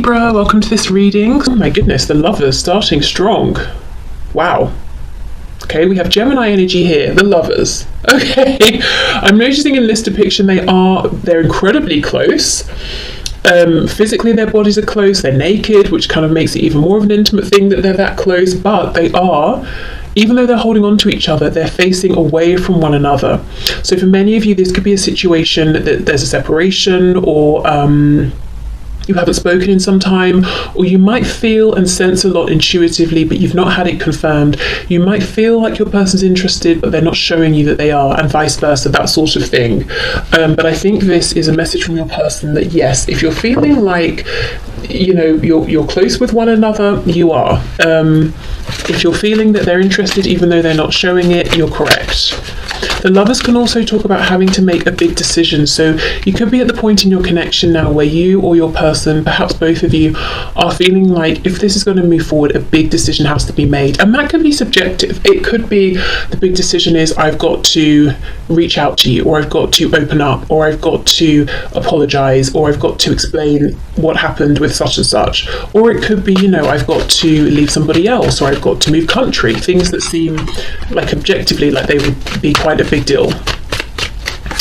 Libra, welcome to this reading. Oh my goodness, the Lovers starting strong. Wow. Okay, we have Gemini energy here, the Lovers. Okay, I'm noticing in this depiction they're incredibly close. Physically their bodies are close, they're naked, which kind of makes it even more of an intimate thing that they're that close, but they are, even though they're holding on to each other, they're facing away from one another. So for many of you, this could be a situation that there's a separation, or you haven't spoken in some time, or you might feel and sense a lot intuitively, but you've not had it confirmed. You might feel like your person's interested, but they're not showing you that they are, and vice versa, that sort of thing. But I think this is a message from your person that yes, if you're feeling like, you know, you're close with one another, you are. If you're feeling that they're interested, even though they're not showing it, you're correct. The Lovers can also talk about having to make a big decision. So you could be at the point in your connection now where you or your person, perhaps both of you, are feeling like if this is going to move forward, a big decision has to be made. And that can be subjective. It could be the big decision is I've got to reach out to you, or I've got to open up, or I've got to apologize, or I've got to explain what happened with such and such. Or it could be, you know, I've got to leave somebody else, or I've got to move country. Things that seem like objectively like they would be quite a big deal.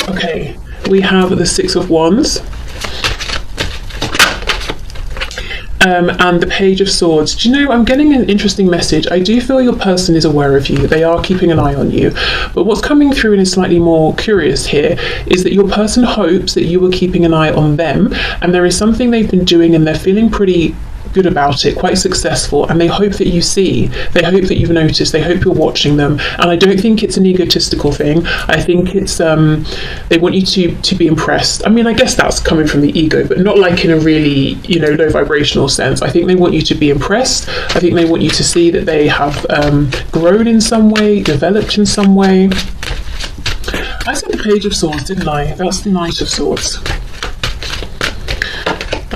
Okay, we have the Six of Wands. And the Page of Swords. Do you know, I'm getting an interesting message. I do feel your person is aware of you. They are keeping an eye on you. But what's coming through and is slightly more curious here is that your person hopes that you are keeping an eye on them, and there is something they've been doing and they're feeling pretty good about it, quite successful, and they hope that you see, they hope that you've noticed, they hope you're watching them. And I don't think it's an egotistical thing. I think it's they want you to be impressed. I mean, I guess that's coming from the ego, but not like in a really, you know, low vibrational sense. I think they want you to be impressed. I think they want you to see that they have grown in some way, developed in some way. I said the Page of Swords, didn't I? That's the Knight of Swords.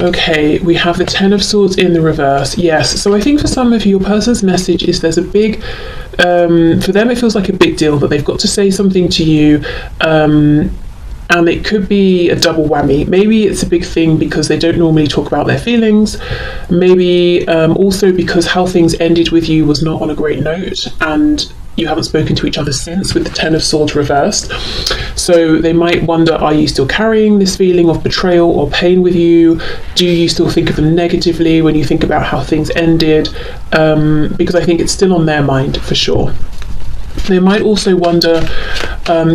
Okay, we have the Ten of Swords in the reverse. Yes, so I think for some of you, your person's message is there's a big, for them it feels like a big deal that they've got to say something to you, and it could be a double whammy. Maybe it's a big thing because they don't normally talk about their feelings. Maybe also because how things ended with you was not on a great note, and you haven't spoken to each other since, with the Ten of Swords reversed. So they might wonder, are you still carrying this feeling of betrayal or pain with you? Do you still think of them negatively when you think about how things ended? Because I think it's still on their mind for sure. They might also wonder,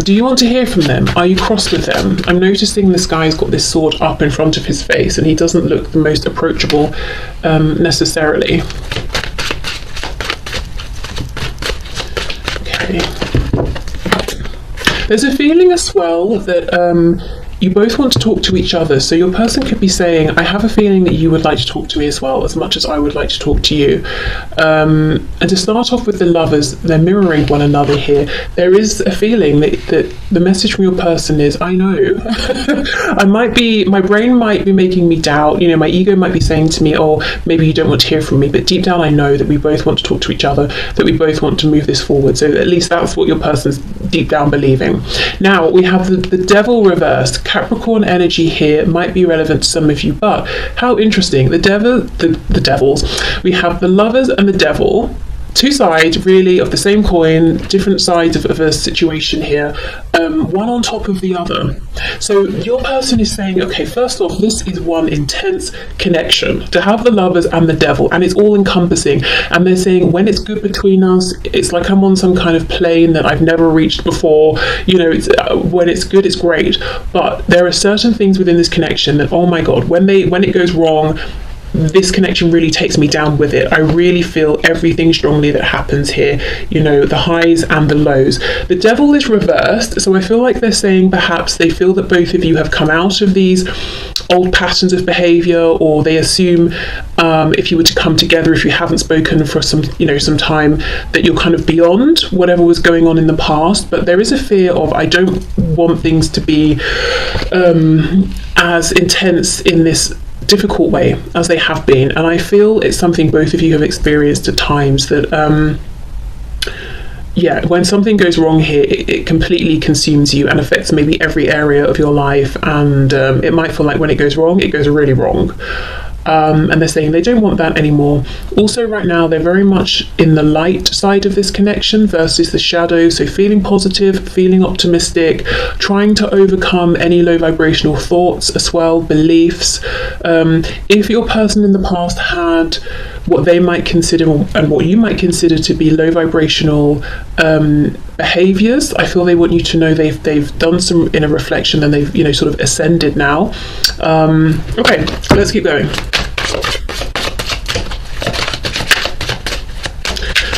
do you want to hear from them? Are you cross with them? I'm noticing this guy's got this sword up in front of his face and he doesn't look the most approachable necessarily. There's a feeling as well that you both want to talk to each other. So your person could be saying, I have a feeling that you would like to talk to me as well, as much as I would like to talk to you. And to start off with the Lovers, they're mirroring one another here. There is a feeling that the message from your person is, I know. My brain might be making me doubt, you know, my ego might be saying to me, oh, maybe you don't want to hear from me, but deep down I know that we both want to talk to each other, that we both want to move this forward. So at least that's what your person's deep down believing. Now we have the Devil reversed. Capricorn energy here might be relevant to some of you, but how interesting. The devils. We have the Lovers and the Devil. Two sides really of the same coin, different sides of a situation here, one on top of the other. So your person is saying, okay, first off, this is one intense connection to have the Lovers and the Devil, and it's all encompassing. And they're saying when it's good between us, it's like I'm on some kind of plane that I've never reached before. You know, it's, when it's good, it's great. But there are certain things within this connection that, oh my God, when it goes wrong, this connection really takes me down with it. I really feel everything strongly that happens here, you know, the highs and the lows. The Devil is reversed, so I feel like they're saying perhaps they feel that both of you have come out of these old patterns of behavior, or they assume if you were to come together, if you haven't spoken for some time, that you're kind of beyond whatever was going on in the past. But there is a fear of, I don't want things to be as intense in this difficult way as they have been, and I feel it's something both of you have experienced at times, that when something goes wrong here, it completely consumes you and affects maybe every area of your life, and it might feel like when it goes wrong, it goes really wrong. And they're saying they don't want that anymore. Also, right now, they're very much in the light side of this connection versus the shadow. So feeling positive, feeling optimistic, trying to overcome any low vibrational thoughts as well, beliefs. If your person in the past had what they might consider and what you might consider to be low vibrational behaviors, I feel they want you to know they've done some inner reflection and they've, you know, sort of ascended now. Okay, let's keep going.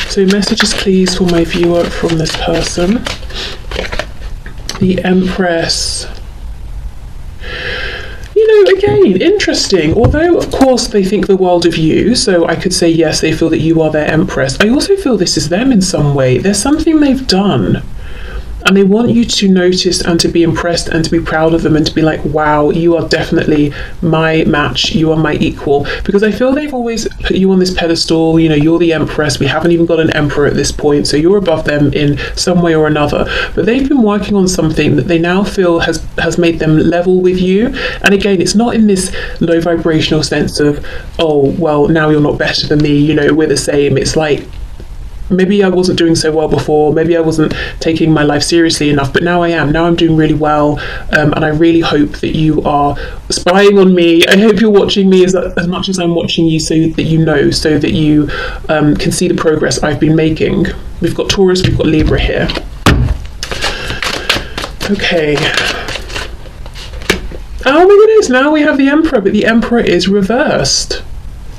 So messages please for my viewer from this person. The Empress. You know, again, interesting. Although, of course, they think the world of you, so I could say, yes, they feel that you are their Empress. I also feel this is them in some way. There's something they've done, and they want you to notice and to be impressed and to be proud of them and to be like, wow, you are definitely my match, you are my equal. Because I feel they've always put you on this pedestal, you know, you're the Empress, we haven't even got an Emperor at this point, so you're above them in some way or another. But they've been working on something that they now feel has made them level with you. And again, it's not in this low vibrational sense of, oh, well, now you're not better than me, you know, we're the same. It's like, maybe I wasn't doing so well before, maybe I wasn't taking my life seriously enough, but now I am. Now I'm doing really well, and I really hope that you are spying on me. I hope you're watching me as much as I'm watching you, so that you know, so that you can see the progress I've been making. We've got Taurus, we've got Libra here. Okay. Oh my goodness, now we have the Emperor, but the Emperor is reversed.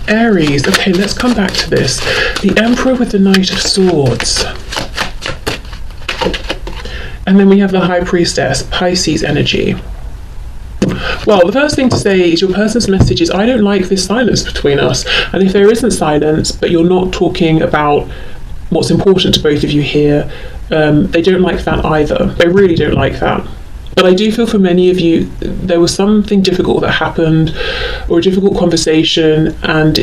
Aries. Okay, let's come back to this. The Emperor with the Knight of Swords. And then we have the High Priestess, Pisces energy. Well, the first thing to say is your person's message is, I don't like this silence between us. And if there isn't silence, but you're not talking about what's important to both of you here, they don't like that either. They really don't like that. But I do feel for many of you, there was something difficult that happened, or a difficult conversation, and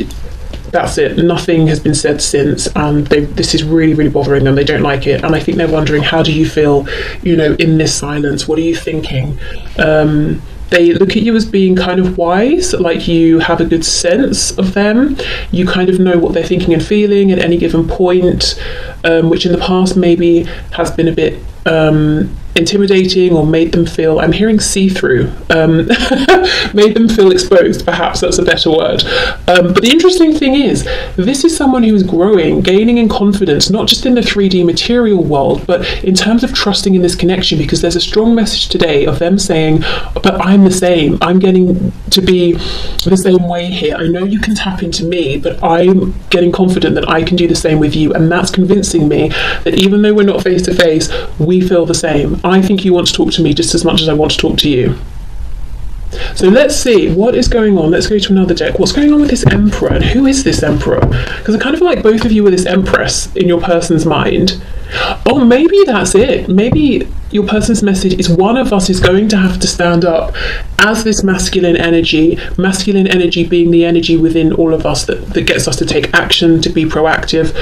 that's it. Nothing has been said since, and this is really, really bothering them. They don't like it, and I think they're wondering, how do you feel, you know, in this silence? What are you thinking? They look at you as being kind of wise, like you have a good sense of them. You kind of know what they're thinking and feeling at any given point, which in the past maybe has been a bit intimidating, or made them feel, I'm hearing see-through, made them feel exposed, perhaps that's a better word. But the interesting thing is, this is someone who is growing, gaining in confidence, not just in the 3D material world, but in terms of trusting in this connection, because there's a strong message today of them saying, but I'm the same, I'm getting to be the same way here. I know you can tap into me, but I'm getting confident that I can do the same with you, and that's convincing me that even though we're not face to face, we feel the same. I think you want to talk to me just as much as I want to talk to you. So let's see what is going on. Let's go to another deck. What's going on with this Emperor, and who is this Emperor? Because I kind of feel like both of you are this Empress in your person's mind. Oh, maybe that's it. Maybe your person's message is, one of us is going to have to stand up as this masculine energy being the energy within all of us that gets us to take action, to be proactive.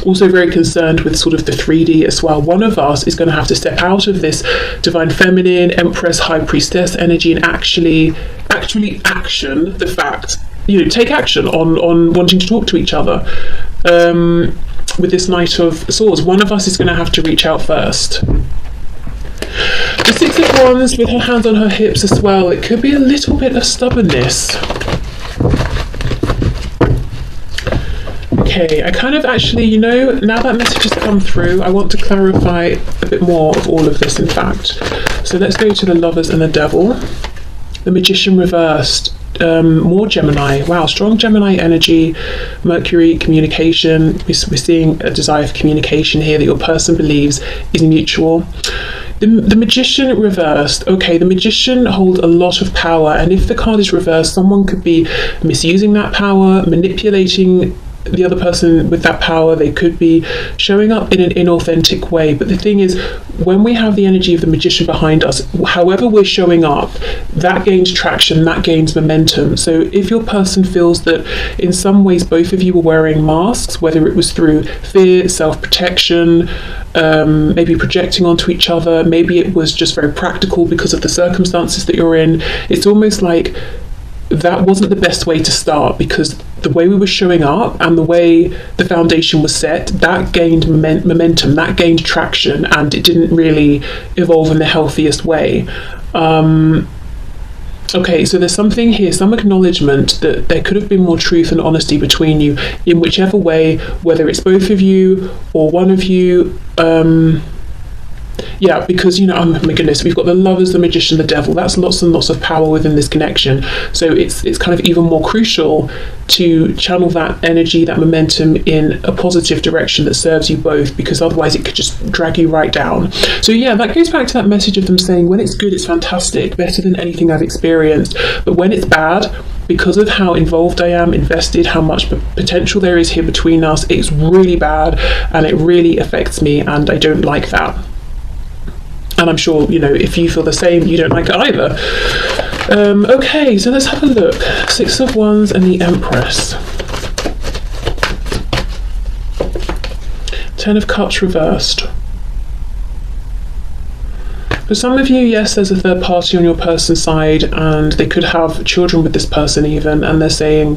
Also very concerned with sort of the 3D as well. One of us is going to have to step out of this divine feminine, Empress, High Priestess energy and actually action the fact, you know, take action on wanting to talk to each other. With this Knight of Swords, one of us is going to have to reach out first. The Six of Wands with her hands on her hips as well. It could be a little bit of stubbornness. Okay, I kind of actually, you know, now that message has come through, I want to clarify a bit more of all of this, in fact. So let's go to the Lovers and the Devil. The Magician reversed. More Gemini. Wow, strong Gemini energy. Mercury, communication. We're seeing a desire for communication here that your person believes is mutual. The Magician reversed. Okay, the Magician holds a lot of power, and if the card is reversed, someone could be misusing that power, manipulating the other person with that power. They could be showing up in an inauthentic way. But the thing is, when we have the energy of the Magician behind us, however we're showing up, that gains traction, that gains momentum. So if your person feels that in some ways both of you were wearing masks, whether it was through fear, self-protection, maybe projecting onto each other, maybe it was just very practical because of the circumstances that you're in, it's almost like that wasn't the best way to start, because the way we were showing up and the way the foundation was set, that gained momentum, that gained traction, and it didn't really evolve in the healthiest way. Okay, so there's something here, some acknowledgement that there could have been more truth and honesty between you in whichever way, whether it's both of you or one of you. Yeah, because, you know, oh my goodness, we've got the Lovers, the Magician, the Devil. That's lots and lots of power within this connection. So it's kind of even more crucial to channel that energy, that momentum in a positive direction that serves you both, because otherwise it could just drag you right down. So yeah, that goes back to that message of them saying, when it's good, it's fantastic, better than anything I've experienced. But when it's bad, because of how involved I am, invested, how much potential there is here between us, it's really bad and it really affects me, and I don't like that. And I'm sure, you know, if you feel the same, you don't like it either. Okay, so let's have a look. Six of Wands and the Empress. Ten of Cups reversed. For some of you, yes, there's a third party on your person's side, and they could have children with this person even, and they're saying,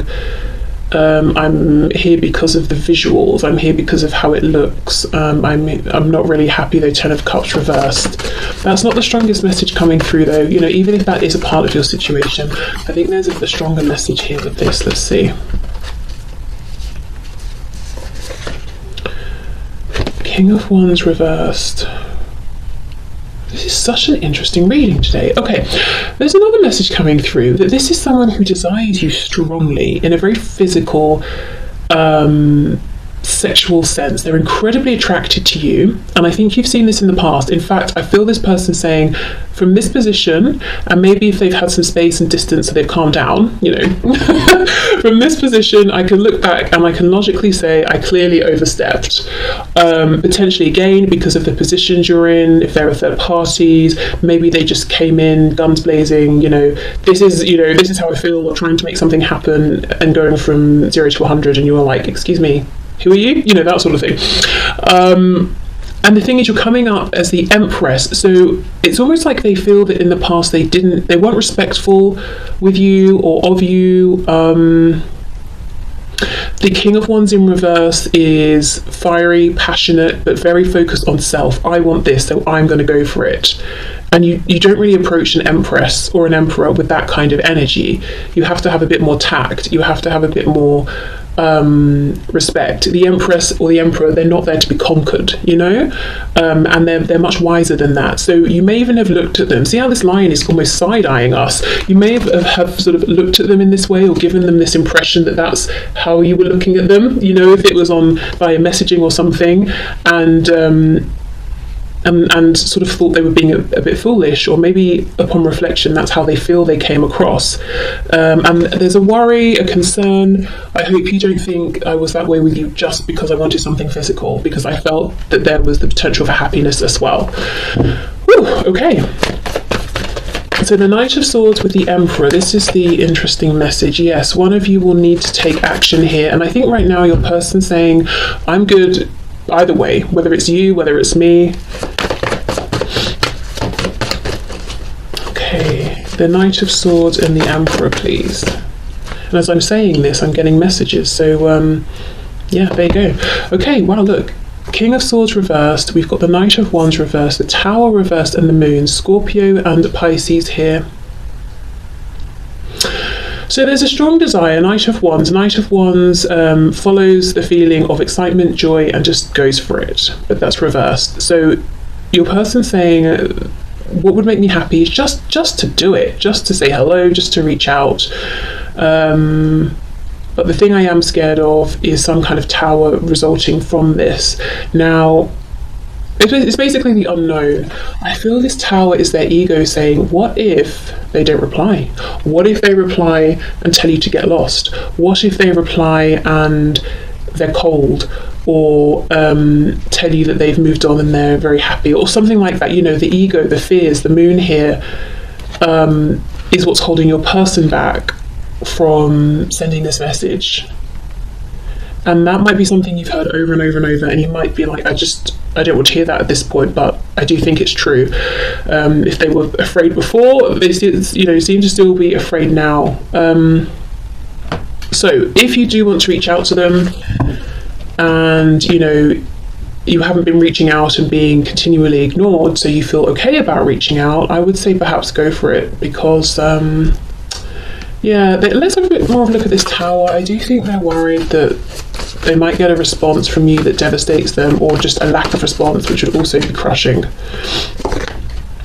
I'm here because of the visuals, I'm here because of how it looks, I'm not really happy though. Ten of Cups reversed. That's not the strongest message coming through though, you know, even if that is a part of your situation. I think there's a stronger message here with this. Let's see. King of Wands reversed. This is such an interesting reading today. Okay, there's another message coming through that this is someone who desires you strongly in a very physical, sexual sense. They're incredibly attracted to you, and I think you've seen this in the past. In fact, I feel this person saying, from this position, and maybe if they've had some space and distance so they've calmed down, you know, from this position I can look back and I can logically say I clearly overstepped. Potentially again because of the positions you're in, if there are third parties, maybe they just came in guns blazing, you know, this is how I feel, or trying to make something happen and going from 0 to 100, and you were like, excuse me, who are you? You know, that sort of thing. And the thing is, you're coming up as the Empress, so it's almost like they feel that in the past they weren't respectful with you or of you. The King of Wands in reverse is fiery, passionate, but very focused on self. I want this, so I'm going to go for it. And you don't really approach an Empress or an Emperor with that kind of energy. You have to have a bit more tact. You have to have a bit more respect. The Empress or the Emperor, they're not there to be conquered, you know, and they're much wiser than that. So you may even have looked at them. See how this lion is almost side-eyeing us? You may have sort of looked at them in this way, or given them this impression that that's how you were looking at them, you know, if it was on via messaging or something, and sort of thought they were being a bit foolish, or maybe upon reflection that's how they feel they came across. And there's a worry, a concern. I hope you don't think I was that way with you just because I wanted something physical, because I felt that there was the potential for happiness as well. Whew, okay. So the Knight of Swords with the Emperor, this is the interesting message. Yes, one of you will need to take action here, and I think right now your person's saying, I'm good either way, whether it's you, whether it's me. Okay, the Knight of Swords and the Emperor, please. And as I'm saying this, I'm getting messages, so yeah, there you go. Okay, wow, look, King of Swords reversed, we've got the Knight of Wands reversed, the Tower reversed, and the Moon. Scorpio and Pisces here. So there's a strong desire. Knight of Wands. Knight of Wands follows the feeling of excitement, joy, and just goes for it. But that's reversed. So your person saying, what would make me happy is just to do it, just to say hello, just to reach out. But the thing I am scared of is some kind of tower resulting from this. Now, it's basically the unknown. I feel this tower is their ego saying, what if they don't reply? What if they reply and tell you to get lost? What if they reply and they're cold, or tell you that they've moved on and they're very happy, or something like that? You know, the ego, the fears, the Moon here is what's holding your person back from sending this message. And that might be something you've heard over and over and over, and you might be like, I just I don't want to hear that at this point, but I do think it's true. If they were afraid before, they seem to still be afraid now. So if you do want to reach out to them, and you haven't been reaching out and being continually ignored, so you feel okay about reaching out, I would say perhaps go for it, because let's have a bit more of a look at this Tower. I do think they're worried that they might get a response from you that devastates them, or just a lack of response, which would also be crushing.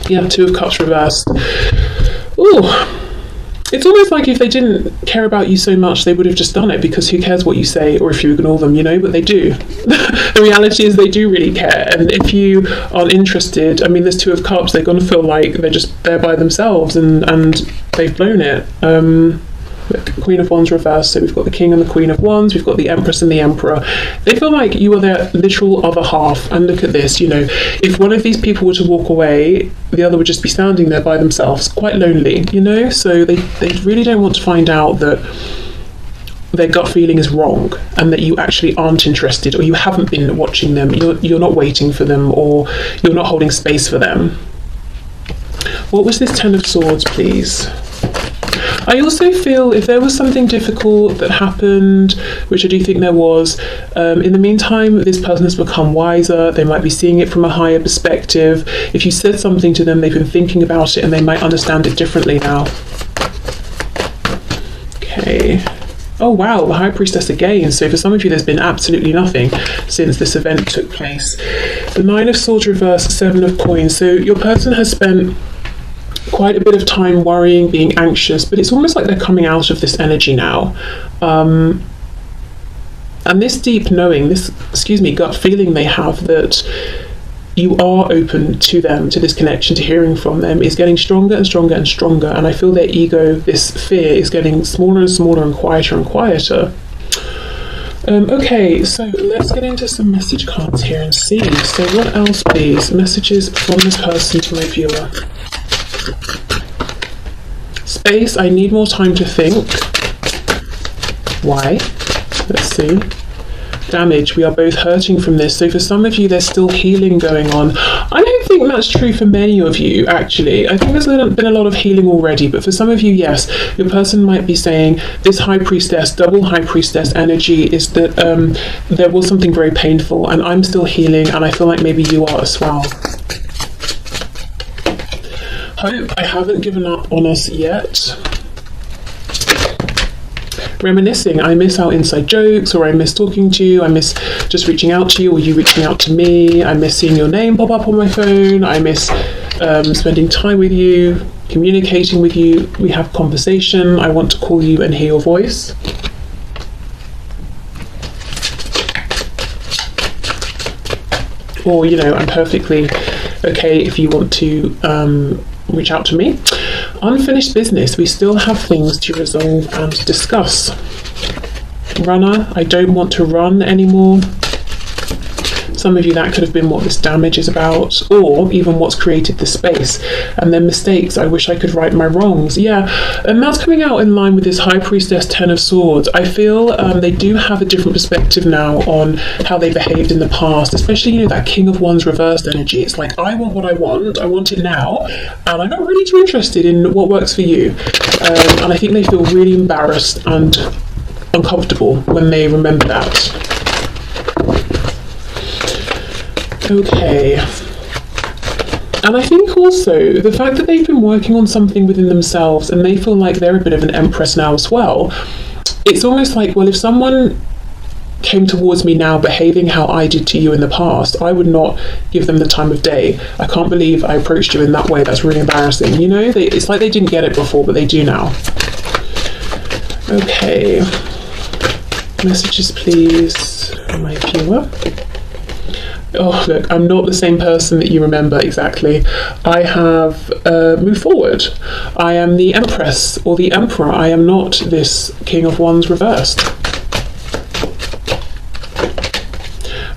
Yeah, Two of Cups reversed. Ooh. It's almost like if they didn't care about you so much, they would have just done it, because who cares what you say or if you ignore them, but they do. The reality is they do really care. And if you aren't interested, there's Two of Cups, they're going to feel like they're just there by themselves and they've blown it. Queen of Wands reversed, so we've got the King and the Queen of Wands, we've got the Empress and the Emperor. They feel like you are their literal other half, and look at this, if one of these people were to walk away, the other would just be standing there by themselves, quite lonely, so they really don't want to find out that their gut feeling is wrong, and that you actually aren't interested, or you haven't been watching them, you're not waiting for them, or you're not holding space for them. What was this Ten of Swords, please? I also feel if there was something difficult that happened, which I do think there was, in the meantime, this person has become wiser. They might be seeing it from a higher perspective. If you said something to them, they've been thinking about it, and they might understand it differently now. Okay. Oh wow, the High Priestess again. So for some of you, there's been absolutely nothing since this event took place. The Nine of Swords reversed, Seven of Coins. So your person has spent quite a bit of time worrying, being anxious, but it's almost like they're coming out of this energy now. And this deep knowing, gut feeling they have that you are open to them, to this connection, to hearing from them, is getting stronger and stronger and stronger. And I feel their ego, this fear, is getting smaller and smaller and quieter and quieter. Okay, so let's get into some message cards here and see. So what else, please? Messages from this person to my viewer. Space, I need more time to think. Why? Let's see. Damage, we are both hurting from this. So for some of you, there's still healing going on. I don't think that's true for many of you, actually. I think there's been a lot of healing already, but for some of you, yes, your person might be saying this High Priestess, double High Priestess energy is that there was something very painful, and I'm still healing, and I feel like maybe you are as well. Hope, I haven't given up on us yet. Reminiscing, I miss our inside jokes, or I miss talking to you, I miss just reaching out to you, or you reaching out to me, I miss seeing your name pop up on my phone, I miss spending time with you, communicating with you, we have conversation, I want to call you and hear your voice. Or, I'm perfectly okay if you want to reach out to me. Unfinished business, we still have things to resolve and discuss. Runner, I don't want to run anymore. Some of you, that could have been what this damage is about, or even what's created the space. And then mistakes, I wish I could right my wrongs. Yeah, and that's coming out in line with this High Priestess, Ten of Swords. I feel they do have a different perspective now on how they behaved in the past, especially, that King of Wands reversed energy. It's like, I want what I want it now, and I'm not really too interested in what works for you. And I think they feel really embarrassed and uncomfortable when they remember that. Okay, and I think also the fact that they've been working on something within themselves and they feel like they're a bit of an empress now as well, it's almost like, well, if someone came towards me now behaving how I did to you in the past, I would not give them the time of day. I can't believe I approached you in that way, that's really embarrassing. It's like they didn't get it before, but they do now. Okay, messages please from my viewer. Oh, look, I'm not the same person that you remember exactly. I have moved forward. I am the Empress or the Emperor. I am not this King of Wands reversed.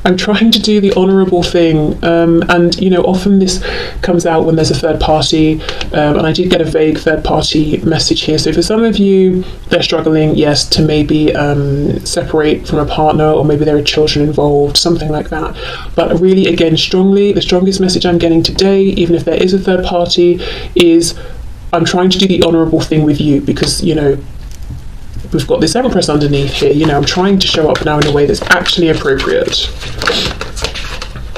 I'm trying to do the honourable thing, and you know, often this comes out when there's a third party, and I did get a vague third party message here. So for some of you, they're struggling, yes, to maybe separate from a partner, or maybe there are children involved, something like that. But really, again, the strongest message I'm getting today, even if there is a third party, is I'm trying to do the honourable thing with you, because, you know, we've got this Empress underneath here. You know, I'm trying to show up now in a way that's actually appropriate.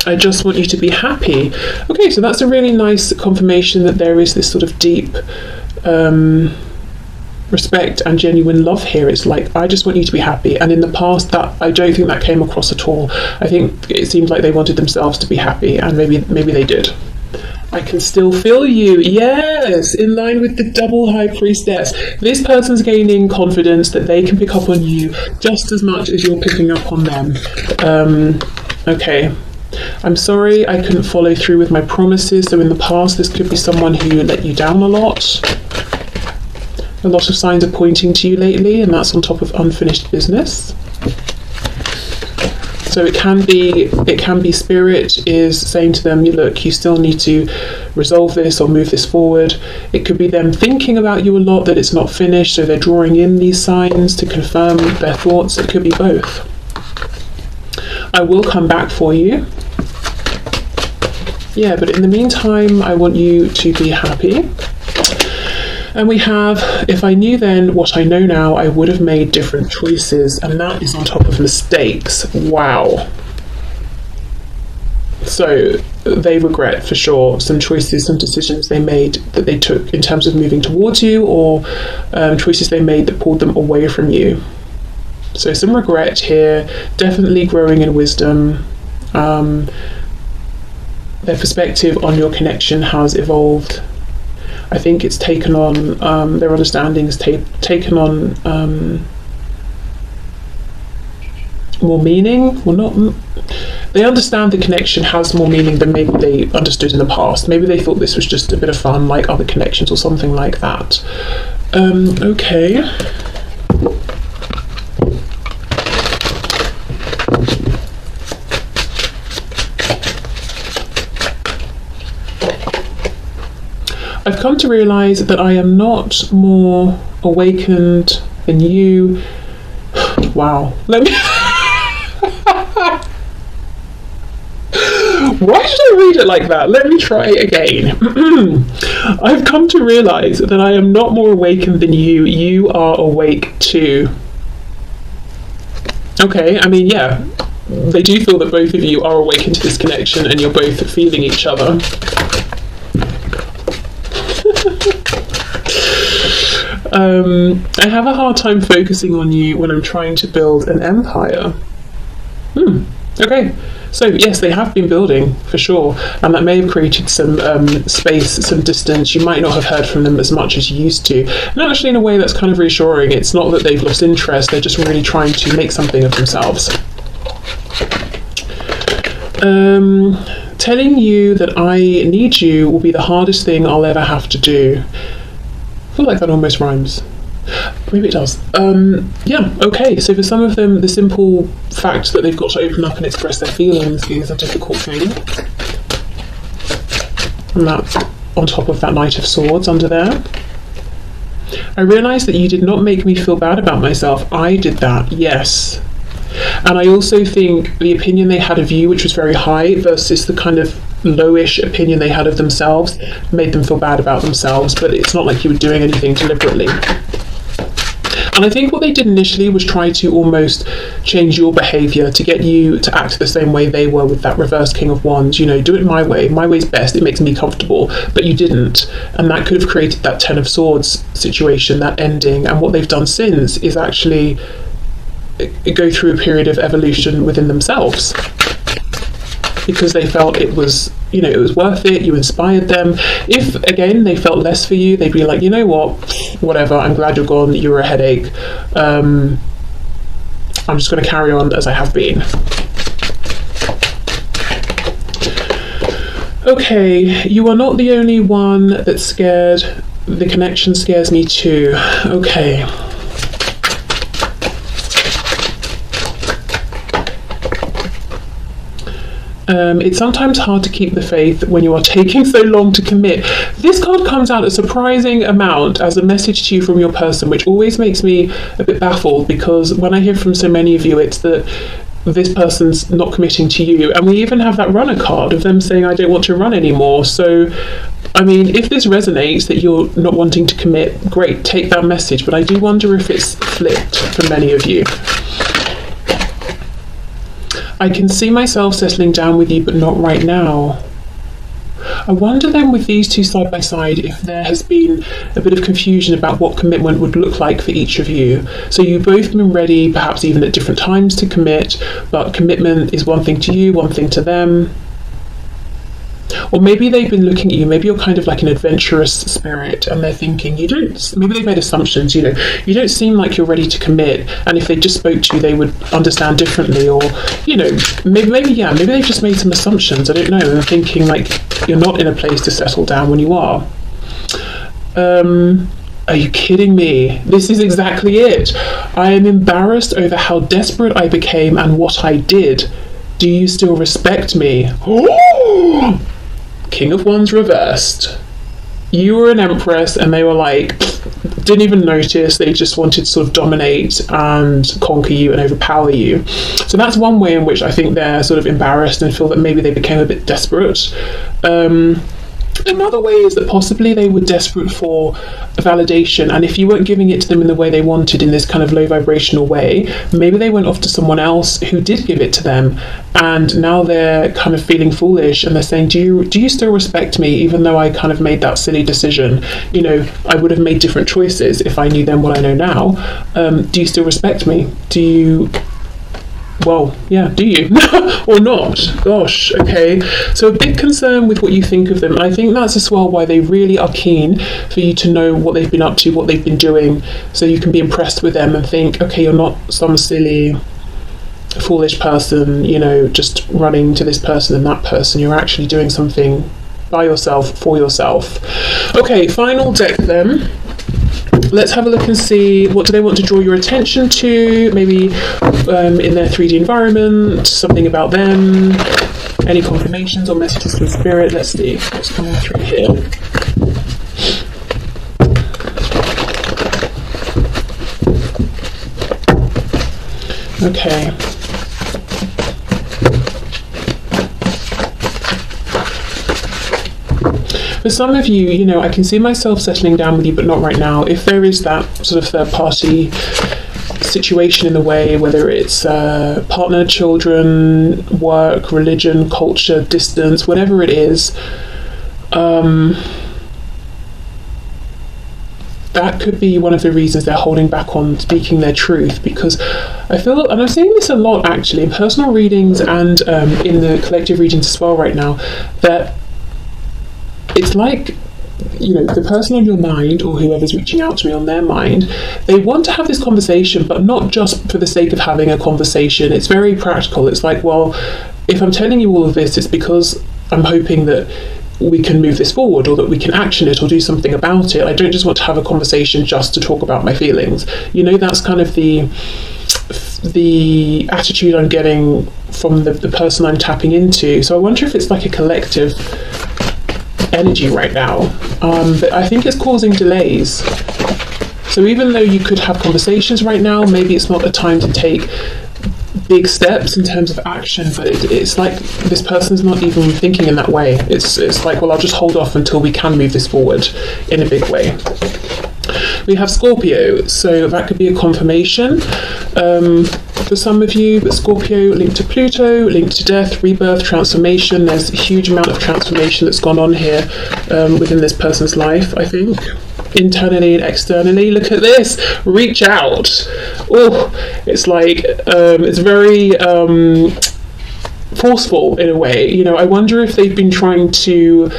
I just want you to be happy. Okay, so that's a really nice confirmation that there is this sort of deep respect and genuine love here. It's like, I just want you to be happy. And in the past, that I don't think that came across at all. I think it seemed like they wanted themselves to be happy, and maybe they did. I can still feel you. Yes, in line with the double high priestess. This person's gaining confidence that they can pick up on you just as much as you're picking up on them. Okay. I'm sorry I couldn't follow through with my promises. So in the past, this could be someone who let you down a lot. A lot of signs are pointing to you lately, and that's on top of unfinished business. So it can be spirit is saying to them, look, you still need to resolve this or move this forward. It could be them thinking about you a lot, that it's not finished, so they're drawing in these signs to confirm their thoughts. It could be both. I will come back for you. Yeah, but in the meantime, I want you to be happy. And we have, if I knew then what I know now, I would have made different choices. And that is on top of mistakes. Wow. So they regret, for sure, some choices, some decisions they made that they took in terms of moving towards you, or choices they made that pulled them away from you. So some regret here, definitely growing in wisdom. Their perspective on your connection has evolved. I think it's taken on, their understanding has taken on more meaning. Well, not. They understand the connection has more meaning than maybe they understood in the past. Maybe they thought this was just a bit of fun, like other connections or something like that. Okay. I've come to realise that I am not more awakened than you. Wow. Let me... Why should I read it like that? Let me try again. I've come to realise that I am not more awakened than you. You are awake too. Okay, I mean, yeah. They do feel that both of you are awakened to this connection, and you're both feeling each other. I have a hard time focusing on you when I'm trying to build an empire. Okay, so yes, they have been building, for sure, and that may have created some space, some distance. You might not have heard from them as much as you used to, and actually in a way that's kind of reassuring. It's not that they've lost interest, they're just really trying to make something of themselves. Telling you that I need you will be the hardest thing I'll ever have to do. I feel like that almost rhymes. Maybe it does. Yeah, okay, so for some of them, the simple fact that they've got to open up and express their feelings is a difficult thing. And that's on top of that Knight of Swords under there. I realised that you did not make me feel bad about myself. I did that, yes. And I also think the opinion they had of you, which was very high, versus the kind of lowish opinion they had of themselves, made them feel bad about themselves, but it's not like you were doing anything deliberately. And I think what they did initially was try to almost change your behaviour to get you to act the same way they were with that reverse King of Wands. You know, do it my way. My way's best. It makes me comfortable. But you didn't. And that could have created that Ten of Swords situation, that ending. And what they've done since is actually go through a period of evolution within themselves, because they felt it was, you know, it was worth it. You inspired them. If again they felt less for you, they'd be like, you know what, whatever, I'm glad you're gone, you were a headache, I'm just going to carry on as I have been. Okay, you are not the only one that's scared. The connection scares me too. Okay. It's sometimes hard to keep the faith when you are taking so long to commit. This card comes out a surprising amount as a message to you from your person, which always makes me a bit baffled, because when I hear from so many of you, it's that this person's not committing to you. And we even have that runner card of them saying, I don't want to run anymore. So, I mean, if this resonates, that you're not wanting to commit, great, take that message. But I do wonder if it's flipped for many of you. I can see myself settling down with you, but not right now. I wonder then, with these two side by side, if there has been a bit of confusion about what commitment would look like for each of you. So you've both been ready, perhaps even at different times, to commit, but commitment is one thing to you, one thing to them. Or maybe they've been looking at you, maybe you're kind of like an adventurous spirit, and they're thinking, maybe they've made assumptions, you don't seem like you're ready to commit, and if they just spoke to you, they would understand differently, or, maybe they've just made some assumptions, I don't know, and thinking like you're not in a place to settle down when you are. Are you kidding me? This is exactly it. I am embarrassed over how desperate I became and what I did. Do you still respect me? Oh! King of Wands reversed. You were an empress and they were like, didn't even notice. They just wanted to sort of dominate and conquer you and overpower you. So that's one way in which I think they're sort of embarrassed and feel that maybe they became a bit desperate. Another way is that possibly they were desperate for validation, and if you weren't giving it to them in the way they wanted, in this kind of low vibrational way, maybe they went off to someone else who did give it to them, and now they're kind of feeling foolish, and they're saying, do you still respect me, even though I kind of made that silly decision? I would have made different choices if I knew then what I know now. Do you still respect me? Do you or not? Gosh, okay. So a big concern with what you think of them. And I think that's as well why they really are keen for you to know what they've been up to, what they've been doing, so you can be impressed with them and think, okay, you're not some silly, foolish person, just running to this person and that person. You're actually doing something by yourself, for yourself. Okay, final deck then. Let's have a look and see, what do they want to draw your attention to? Maybe in their 3D environment, something about them, any confirmations or messages from spirit. Let's see what's coming through here. Okay. For some of you, I can see myself settling down with you, but not right now. If there is that sort of third party situation in the way, whether it's partner, children, work, religion, culture, distance, whatever it is, that could be one of the reasons they're holding back on speaking their truth, because I feel, and I'm seeing this a lot actually in personal readings and in the collective readings as well right now, that it's like, the person on your mind, or whoever's reaching out to me on their mind, they want to have this conversation, but not just for the sake of having a conversation. It's very practical. It's like, well, if I'm telling you all of this, it's because I'm hoping that we can move this forward, or that we can action it or do something about it. I don't just want to have a conversation just to talk about my feelings. That's kind of the attitude I'm getting from the person I'm tapping into. So I wonder if it's like a collective energy right now, but I think it's causing delays. So even though you could have conversations right now, maybe it's not the time to take big steps in terms of action, but it's like this person's not even thinking in that way. It's like, well, I'll just hold off until we can move this forward in a big way. We have Scorpio, so that could be a confirmation for some of you, but Scorpio linked to Pluto, linked to death, rebirth, transformation. There's a huge amount of transformation that's gone on here within this person's life, I think, internally and externally. Look at this, reach out. Oh, it's like, it's very forceful in a way. I wonder if they've been trying to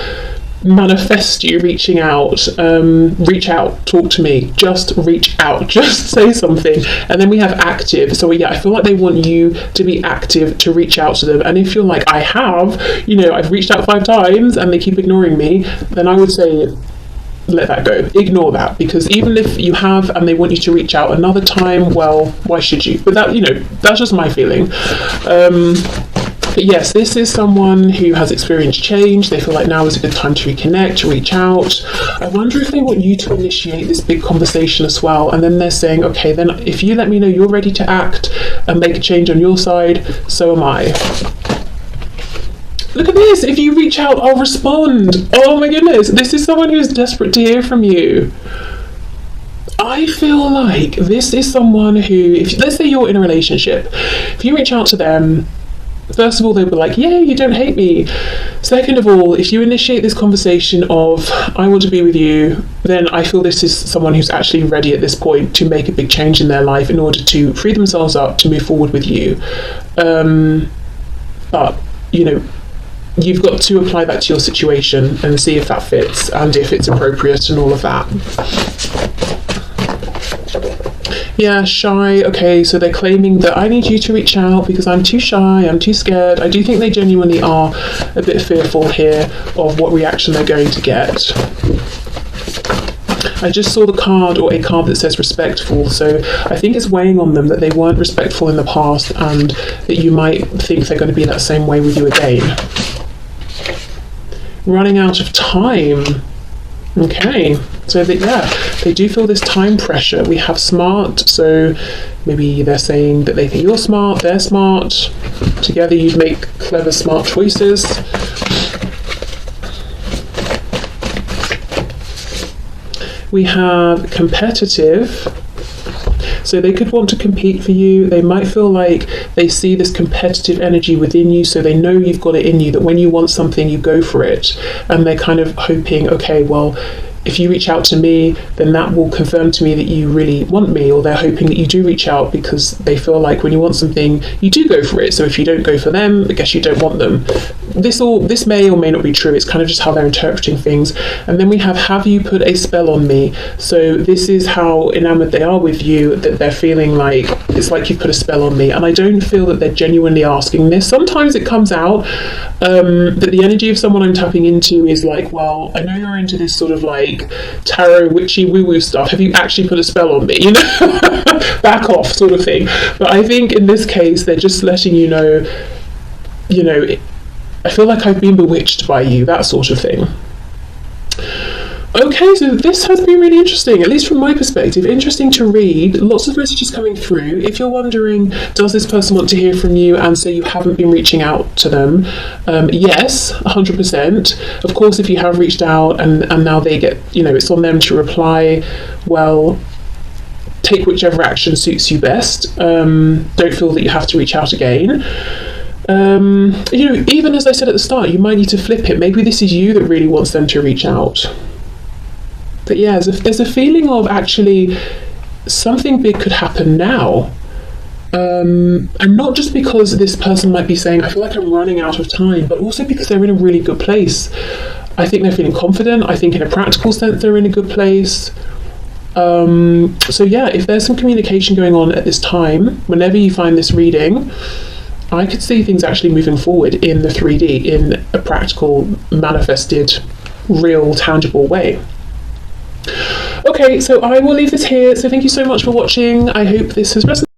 manifest you reaching out. Reach out, talk to me, just reach out, just say something. And then we have active. So I feel like they want you to be active, to reach out to them. And if you're like, I've reached out 5 times and they keep ignoring me, then I would say let that go, ignore that, because even if you have and they want you to reach out another time, well, why should you? But that, that's just my feeling. But yes, this is someone who has experienced change. They feel like now is a good time to reconnect, to reach out. I wonder if they want you to initiate this big conversation as well. And then they're saying, okay, then if you let me know you're ready to act and make a change on your side, so am I. Look at this. If you reach out, I'll respond. Oh my goodness. This is someone who's desperate to hear from you. I feel like this is someone who, if let's say you're in a relationship, if you reach out to them, first of all, they'll be like, yeah, you don't hate me. Second of all, if you initiate this conversation of, I want to be with you, then I feel this is someone who's actually ready at this point to make a big change in their life in order to free themselves up to move forward with you. But, you know, you've got to apply that to your situation and see if that fits and if it's appropriate and all of that. Yeah, shy. Okay, so they're claiming that I need you to reach out because I'm too shy, I'm too scared. I do think they genuinely are a bit fearful here of what reaction they're going to get. I just saw the card, or a card that says respectful, so I think it's weighing on them that they weren't respectful in the past and that you might think they're going to be that same way with you again. Running out of time. Okay, so that, yeah, they do feel this time pressure. We have smart, so maybe they're saying that they think you're smart, they're smart. Together you'd make clever, smart choices. We have competitive. So they could want to compete for you. They might feel like they see this competitive energy within you, so they know you've got it in you, that when you want something, you go for it. And they're kind of hoping, okay, well, if you reach out to me, then that will confirm to me that you really want me, or they're hoping that you do reach out because they feel like when you want something, you do go for it. So if you don't go for them, I guess you don't want them. This may or may not be true. It's kind of just how they're interpreting things. And then we have you put a spell on me? So this is how enamored they are with you, that they're feeling like it's like you've put a spell on me. And I don't feel that they're genuinely asking this. Sometimes it comes out that the energy of someone I'm tapping into is like, well, I know you're into this sort of like tarot witchy woo-woo stuff. Have you actually put a spell on me? You know, back off sort of thing. But I think in this case, they're just letting you know, I feel like I've been bewitched by you, that sort of thing. Okay, so this has been really interesting, at least from my perspective. Interesting to read, lots of messages coming through. If you're wondering, does this person want to hear from you and say you haven't been reaching out to them? Yes, 100%. Of course, if you have reached out and now they get, it's on them to reply, well, take whichever action suits you best. Don't feel that you have to reach out again. Even as I said at the start, you might need to flip it. Maybe this is you that really wants them to reach out. But yeah, there's a feeling of actually something big could happen now. And not just because this person might be saying, I feel like I'm running out of time, but also because they're in a really good place. I think they're feeling confident. I think in a practical sense, they're in a good place. So yeah, if there's some communication going on at this time, whenever you find this reading, I could see things actually moving forward in the 3D, in a practical, manifested, real, tangible way. Okay, so I will leave this here. So thank you so much for watching. I hope this has resonated.